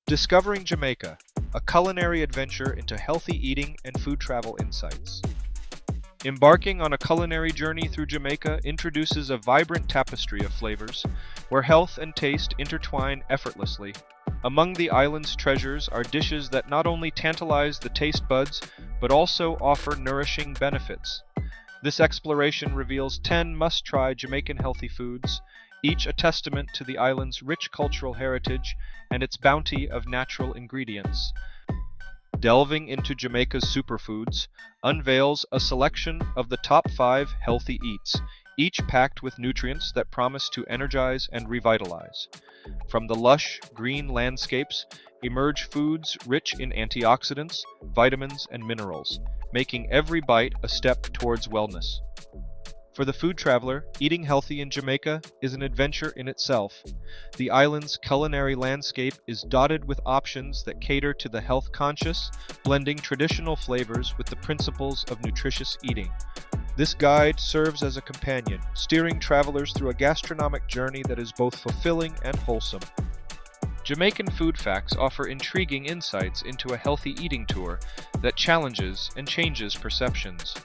Discovering Jamaica, a culinary adventure into healthy eating and food travel insights. Embarking on a culinary journey through Jamaica introduces a vibrant tapestry of flavors, where health and taste intertwine effortlessly. Among the island's treasures are dishes that not only tantalize the taste buds, but also offer nourishing benefits. This exploration reveals 10 must-try Jamaican healthy foods, each a testament to the island's rich cultural heritage and its bounty of natural ingredients. Delving into Jamaica's superfoods unveils a selection of the top 5 healthy eats, each packed with nutrients that promise to energize and revitalize. From the lush, green landscapes emerge foods rich in antioxidants, vitamins, and minerals, making every bite a step towards wellness. For the food traveler, eating healthy in Jamaica is an adventure in itself. The island's culinary landscape is dotted with options that cater to the health-conscious, blending traditional flavors with the principles of nutritious eating. This guide serves as a companion, steering travelers through a gastronomic journey that is both fulfilling and wholesome. Jamaican food facts offer intriguing insights into a healthy eating tour that challenges and changes perceptions.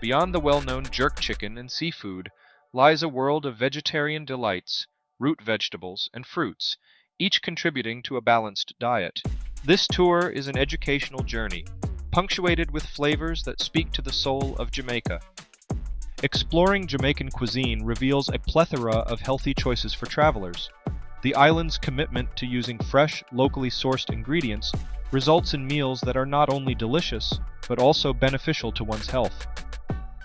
Beyond the well-known jerk chicken and seafood lies a world of vegetarian delights, root vegetables, and fruits, each contributing to a balanced diet. This tour is an educational journey, punctuated with flavors that speak to the soul of Jamaica. Exploring Jamaican cuisine reveals a plethora of healthy choices for travelers. The island's commitment to using fresh, locally sourced ingredients results in meals that are not only delicious, but also beneficial to one's health.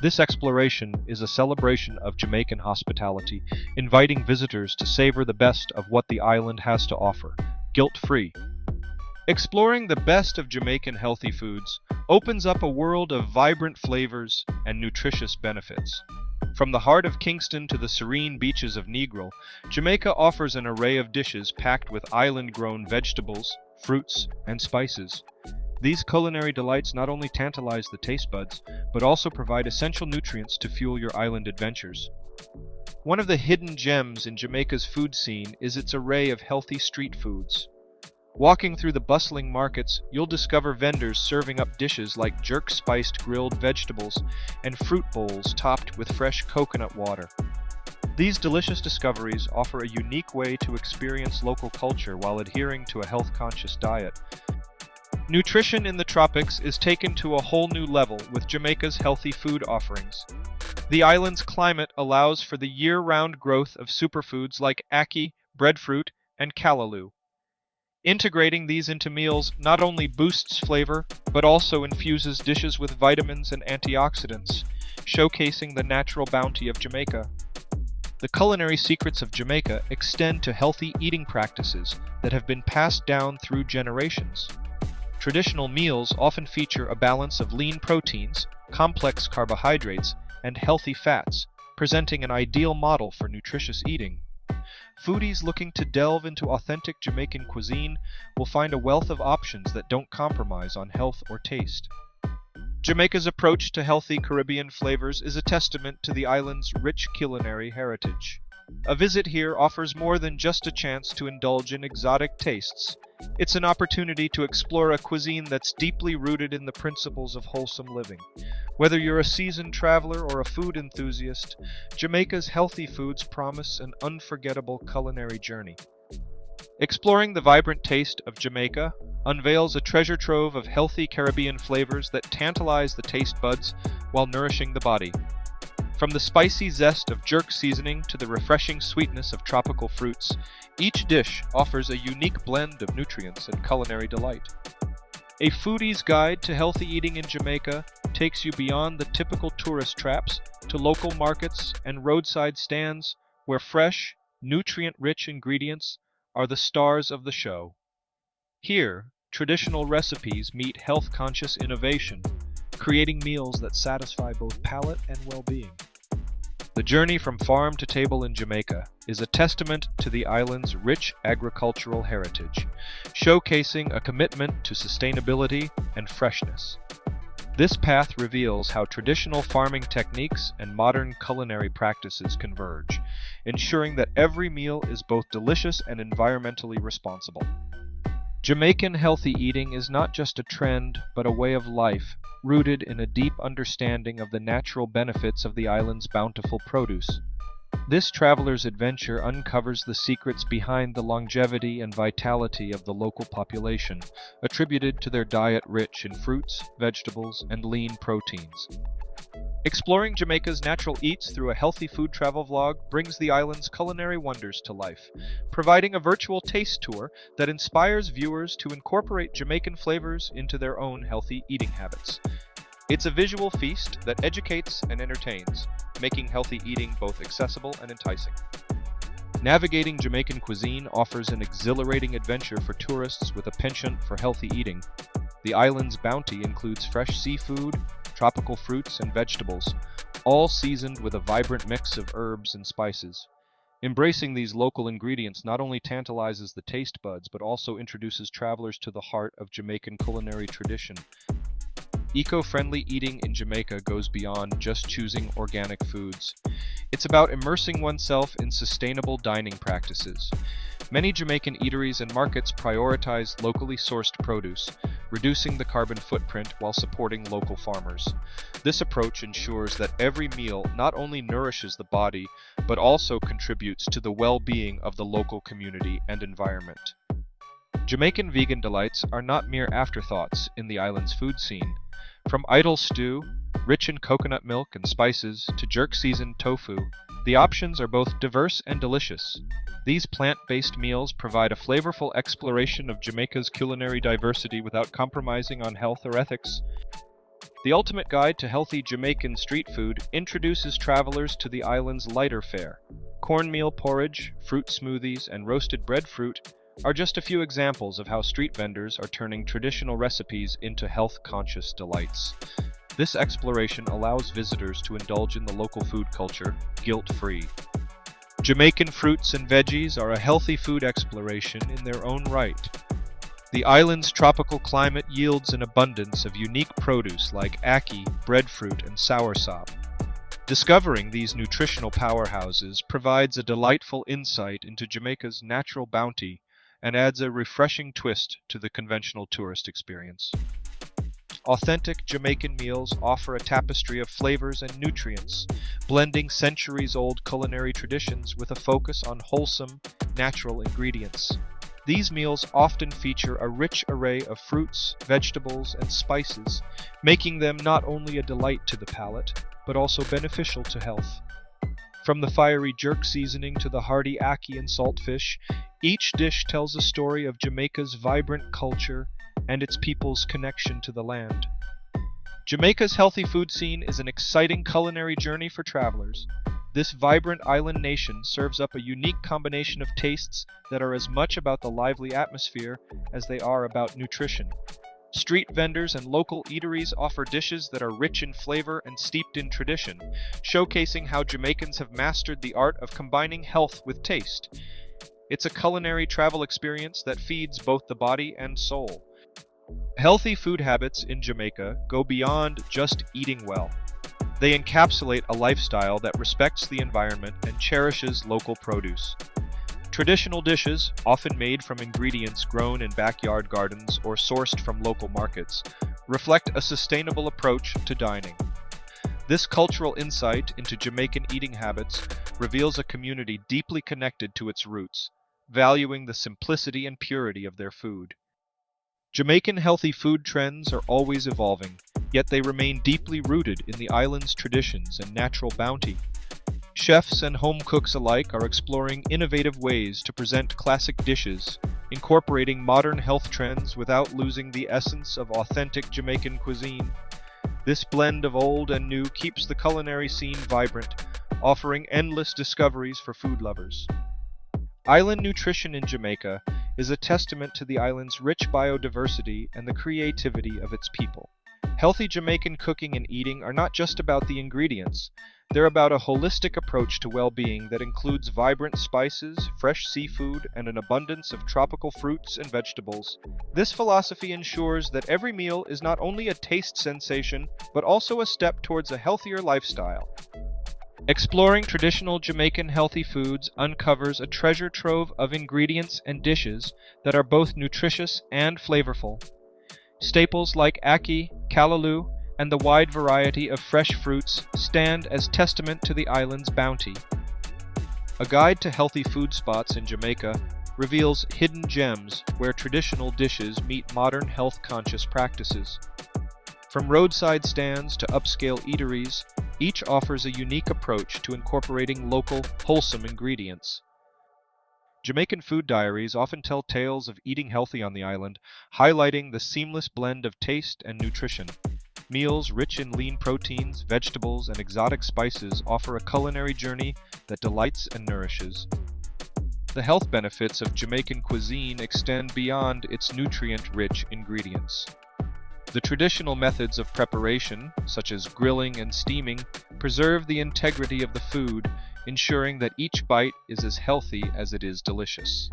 This exploration is a celebration of Jamaican hospitality, inviting visitors to savor the best of what the island has to offer, guilt-free. Exploring the best of Jamaican healthy foods opens up a world of vibrant flavors and nutritious benefits. From the heart of Kingston to the serene beaches of Negril, Jamaica offers an array of dishes packed with island-grown vegetables, fruits, and spices. These culinary delights not only tantalize the taste buds, but also provide essential nutrients to fuel your island adventures. One of the hidden gems in Jamaica's food scene is its array of healthy street foods. Walking through the bustling markets, you'll discover vendors serving up dishes like jerk-spiced grilled vegetables and fruit bowls topped with fresh coconut water. These delicious discoveries offer a unique way to experience local culture while adhering to a health-conscious diet. Nutrition in the tropics is taken to a whole new level with Jamaica's healthy food offerings. The island's climate allows for the year-round growth of superfoods like ackee, breadfruit, and callaloo. Integrating these into meals not only boosts flavor, but also infuses dishes with vitamins and antioxidants, showcasing the natural bounty of Jamaica. The culinary secrets of Jamaica extend to healthy eating practices that have been passed down through generations. Traditional meals often feature a balance of lean proteins, complex carbohydrates, and healthy fats, presenting an ideal model for nutritious eating. Foodies looking to delve into authentic Jamaican cuisine will find a wealth of options that don't compromise on health or taste. Jamaica's approach to healthy Caribbean flavors is a testament to the island's rich culinary heritage. A visit here offers more than just a chance to indulge in exotic tastes. It's an opportunity to explore a cuisine that's deeply rooted in the principles of wholesome living. Whether you're a seasoned traveler or a food enthusiast, Jamaica's healthy foods promise an unforgettable culinary journey. Exploring the vibrant taste of Jamaica unveils a treasure trove of healthy Caribbean flavors that tantalize the taste buds while nourishing the body. From the spicy zest of jerk seasoning to the refreshing sweetness of tropical fruits, each dish offers a unique blend of nutrients and culinary delight. A foodie's guide to healthy eating in Jamaica takes you beyond the typical tourist traps to local markets and roadside stands where fresh, nutrient-rich ingredients are the stars of the show. Here, traditional recipes meet health-conscious innovation, creating meals that satisfy both palate and well-being. The journey from farm to table in Jamaica is a testament to the island's rich agricultural heritage, showcasing a commitment to sustainability and freshness. This path reveals how traditional farming techniques and modern culinary practices converge, ensuring that every meal is both delicious and environmentally responsible. Jamaican healthy eating is not just a trend, but a way of life, rooted in a deep understanding of the natural benefits of the island's bountiful produce. This traveler's adventure uncovers the secrets behind the longevity and vitality of the local population, attributed to their diet rich in fruits, vegetables, and lean proteins. Exploring Jamaica's natural eats through a healthy food travel vlog brings the island's culinary wonders to life, providing a virtual taste tour that inspires viewers to incorporate Jamaican flavors into their own healthy eating habits. It's a visual feast that educates and entertains, making healthy eating both accessible and enticing. Navigating Jamaican cuisine offers an exhilarating adventure for tourists with a penchant for healthy eating. The island's bounty includes fresh seafood, tropical fruits, and vegetables, all seasoned with a vibrant mix of herbs and spices. Embracing these local ingredients not only tantalizes the taste buds, but also introduces travelers to the heart of Jamaican culinary tradition. Eco-friendly eating in Jamaica goes beyond just choosing organic foods. It's about immersing oneself in sustainable dining practices. Many Jamaican eateries and markets prioritize locally sourced produce, reducing the carbon footprint while supporting local farmers. This approach ensures that every meal not only nourishes the body, but also contributes to the well-being of the local community and environment. Jamaican vegan delights are not mere afterthoughts in the island's food scene. From idle stew, rich in coconut milk and spices, to jerk-seasoned tofu, the options are both diverse and delicious. These plant-based meals provide a flavorful exploration of Jamaica's culinary diversity without compromising on health or ethics. The ultimate guide to healthy Jamaican street food introduces travelers to the island's lighter fare. Cornmeal porridge, fruit smoothies, and roasted breadfruit are just a few examples of how street vendors are turning traditional recipes into health-conscious delights. This exploration allows visitors to indulge in the local food culture, guilt-free. Jamaican fruits and veggies are a healthy food exploration in their own right. The island's tropical climate yields an abundance of unique produce like ackee, breadfruit, and soursop. Discovering these nutritional powerhouses provides a delightful insight into Jamaica's natural bounty and adds a refreshing twist to the conventional tourist experience. Authentic Jamaican meals offer a tapestry of flavors and nutrients, blending centuries-old culinary traditions with a focus on wholesome, natural ingredients. These meals often feature a rich array of fruits, vegetables, and spices, making them not only a delight to the palate, but also beneficial to health. From the fiery jerk seasoning to the hearty ackee and saltfish, each dish tells a story of Jamaica's vibrant culture and its people's connection to the land. Jamaica's healthy food scene is an exciting culinary journey for travelers. This vibrant island nation serves up a unique combination of tastes that are as much about the lively atmosphere as they are about nutrition. Street vendors and local eateries offer dishes that are rich in flavor and steeped in tradition, showcasing how Jamaicans have mastered the art of combining health with taste. It's a culinary travel experience that feeds both the body and soul. Healthy food habits in Jamaica go beyond just eating well. They encapsulate a lifestyle that respects the environment and cherishes local produce. Traditional dishes, often made from ingredients grown in backyard gardens or sourced from local markets, reflect a sustainable approach to dining. This cultural insight into Jamaican eating habits reveals a community deeply connected to its roots, valuing the simplicity and purity of their food. Jamaican healthy food trends are always evolving, yet they remain deeply rooted in the island's traditions and natural bounty. Chefs and home cooks alike are exploring innovative ways to present classic dishes, incorporating modern health trends without losing the essence of authentic Jamaican cuisine. This blend of old and new keeps the culinary scene vibrant, offering endless discoveries for food lovers. Island nutrition in Jamaica is a testament to the island's rich biodiversity and the creativity of its people. Healthy Jamaican cooking and eating are not just about the ingredients. They're about a holistic approach to well-being that includes vibrant spices, fresh seafood, and an abundance of tropical fruits and vegetables. This philosophy ensures that every meal is not only a taste sensation, but also a step towards a healthier lifestyle. Exploring traditional Jamaican healthy foods uncovers a treasure trove of ingredients and dishes that are both nutritious and flavorful. Staples like ackee, callaloo, and the wide variety of fresh fruits stand as testament to the island's bounty. A guide to healthy food spots in Jamaica reveals hidden gems where traditional dishes meet modern health-conscious practices. From roadside stands to upscale eateries, each offers a unique approach to incorporating local, wholesome ingredients. Jamaican food diaries often tell tales of eating healthy on the island, highlighting the seamless blend of taste and nutrition. Meals rich in lean proteins, vegetables, and exotic spices offer a culinary journey that delights and nourishes. The health benefits of Jamaican cuisine extend beyond its nutrient-rich ingredients. The traditional methods of preparation, such as grilling and steaming, preserve the integrity of the food, ensuring that each bite is as healthy as it is delicious.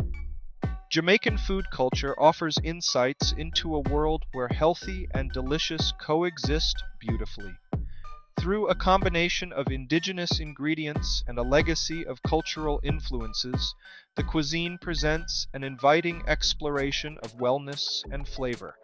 Jamaican food culture offers insights into a world where healthy and delicious coexist beautifully. Through a combination of indigenous ingredients and a legacy of cultural influences, the cuisine presents an inviting exploration of wellness and flavor.